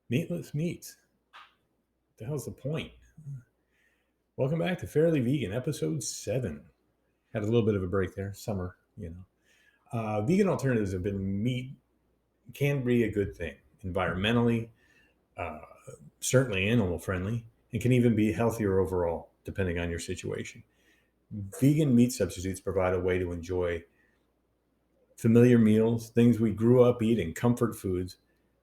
Meatless meats. What the hell's the point? Welcome back to Fairly Vegan, episode 7. Had a little bit of a break there, summer. Vegan alternatives have been meat can be a good thing environmentally, uh, certainly animal friendly, and can even be healthier overall, depending on your situation. Vegan meat substitutes provide a way to enjoy familiar meals, things we grew up eating, comfort foods,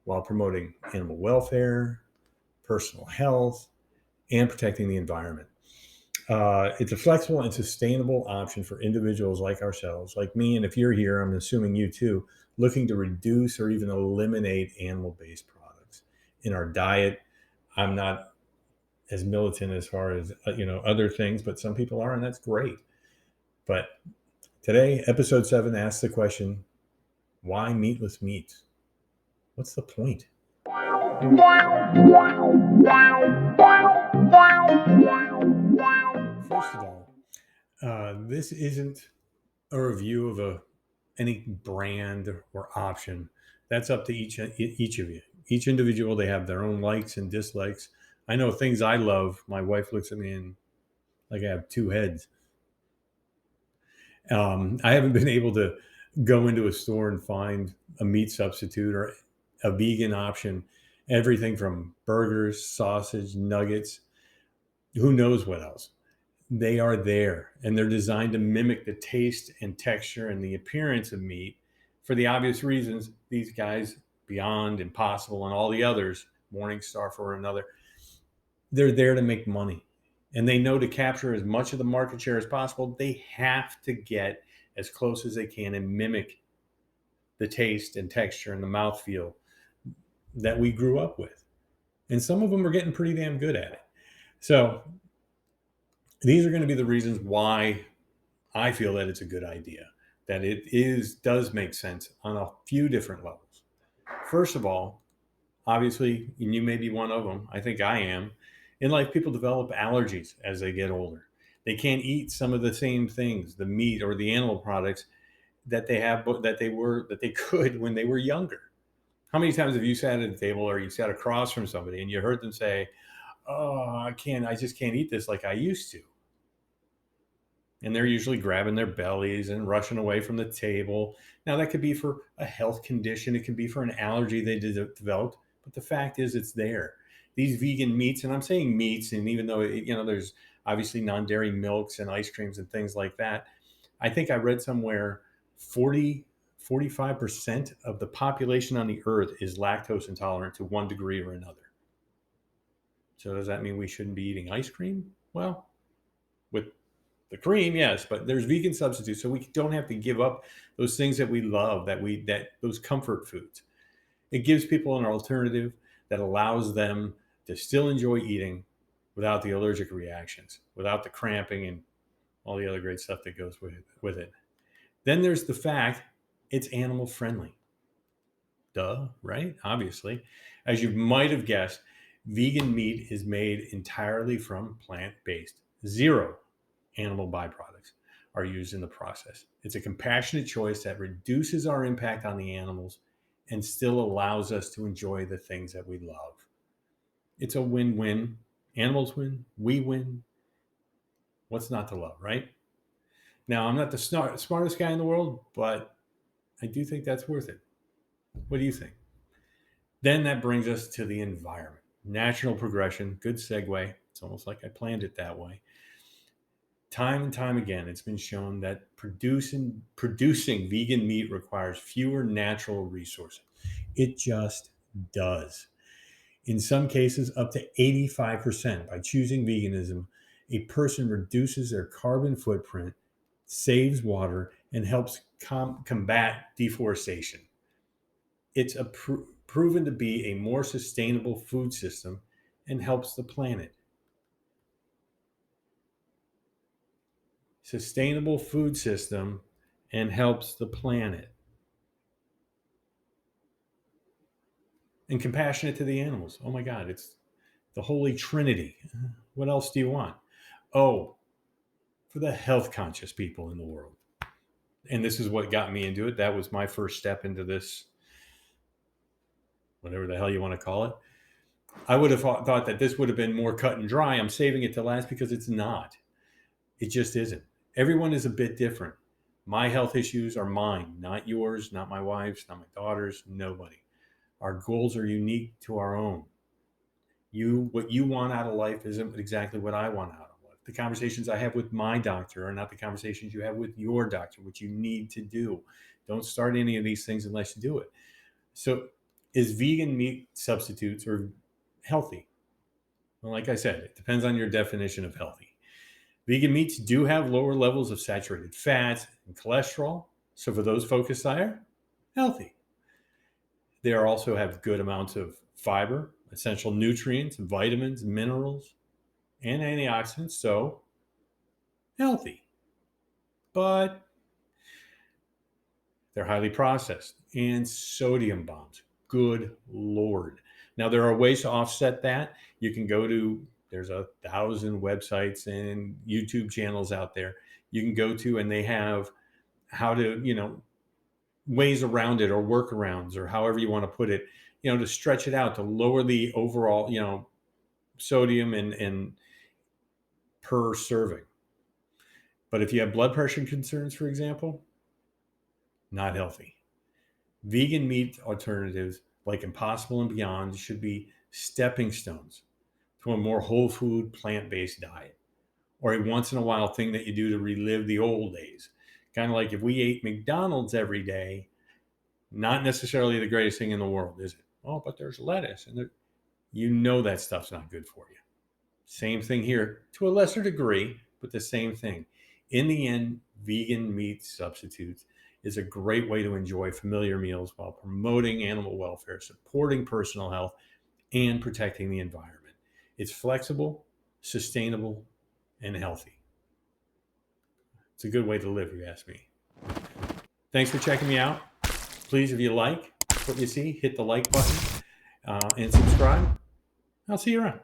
while promoting animal welfare, personal health, and protecting the environment. It's a flexible and sustainable option for individuals like ourselves, like me, and if you're here, I'm assuming you too, looking to reduce or even eliminate animal based products in our diet. I'm not as militant as far as other things, but some people are, and that's great. But today, episode 7 asks the question, why meatless meats? What's the point? First of all, this isn't a review of any brand or option. That's up to each of you. Each individual, they have their own likes and dislikes. I know things I love. My wife looks at me and like I have two heads. I haven't been able to go into a store and find a meat substitute or a vegan option. Everything from burgers, sausage, nuggets, who knows what else. They are there and they're designed to mimic the taste and texture and the appearance of meat for the obvious reasons these guys, Beyond, Impossible, and all the others, Morningstar for another, they're there to make money. And they know to capture as much of the market share as possible, they have to get as close as they can and mimic the taste and texture and the mouthfeel that we grew up with. And some of them are getting pretty damn good at it. So these are going to be the reasons why I feel that it's a good idea, that does make sense on a few different levels. First of all, obviously, and you may be one of them, I think I am, in life people develop allergies as they get older. They can't eat some of the same things, the meat or the animal products that they could when they were younger. How many times have you sat at a table or you sat across from somebody and you heard them say, "Oh, I just can't eat this like I used to." And they're usually grabbing their bellies and rushing away from the table. Now, that could be for a health condition, it could be for an allergy they developed, but the fact is, it's there. These vegan meats, and I'm saying meats, and even though there's obviously non-dairy milks and ice creams and things like that, I think I read somewhere 45% of the population on the earth is lactose intolerant to one degree or another. So does that mean we shouldn't be eating ice cream? Well, with the cream, yes, but there's vegan substitutes, so we don't have to give up those things that we love, that those comfort foods. It gives people an alternative that allows them to still enjoy eating without the allergic reactions, without the cramping and all the other great stuff that goes with it. Then there's the fact it's animal friendly. Duh, right? Obviously. As you might have guessed, vegan meat is made entirely from plant based. Zero animal byproducts are used in the process. It's a compassionate choice that reduces our impact on the animals and still allows us to enjoy the things that we love. It's a win win. Animals win, we win. What's not to love, right? Now, I'm not the smartest guy in the world, but I do think that's worth it. What do you think? Then that brings us to the environment. Natural progression, good segue. It's almost like I planned it that way. Time and time again, it's been shown that producing vegan meat requires fewer natural resources. It just does. In some cases, up to 85%. By choosing veganism, a person reduces their carbon footprint, saves water, and helps combat deforestation. It's proven to be a more sustainable food system and helps the planet. Sustainable food system and helps the planet. And compassionate to the animals. Oh my God, it's the Holy Trinity. What else do you want? Oh, for the health conscious people in the world. And this is what got me into it. That was my first step into this, whatever the hell you want to call it. I would have thought that this would have been more cut and dry. I'm saving it to last because it's not. It just isn't. Everyone is a bit different. My health issues are mine, not yours, not my wife's, not my daughter's, nobody. Our goals are unique to our own. What you want out of life isn't exactly what I want out of life. The conversations I have with my doctor are not the conversations you have with your doctor, which you need to do. Don't start any of these things unless you do it. So, is vegan meat substitutes or healthy? Well, like I said, it depends on your definition of healthy. Vegan meats do have lower levels of saturated fats and cholesterol. So, for those focused there, healthy. They also have good amounts of fiber, essential nutrients, vitamins, minerals, and antioxidants. So, healthy. But they're highly processed and sodium bombs. Good Lord. Now, there are ways to offset that. You can go to, there's 1,000 websites and YouTube channels out there you can go to, and they have how to, ways around it or workarounds or however you want to put it, to stretch it out to lower the overall, sodium and per serving. But if you have blood pressure concerns, for example, not healthy. Vegan meat alternatives like Impossible and Beyond should be stepping stones to a more whole food, plant-based diet, or a once in a while thing that you do to relive the old days. Kind of like if we ate McDonald's every day, not necessarily the greatest thing in the world, is it? Oh, but there's lettuce, and that stuff's not good for you. Same thing here, to a lesser degree, but the same thing. In the end, vegan meat substitutes is a great way to enjoy familiar meals while promoting animal welfare, supporting personal health, and protecting the environment. It's flexible, sustainable, and healthy. It's a good way to live, if you ask me. Thanks for checking me out. Please, if you like what you see, hit the like button and subscribe. I'll see you around.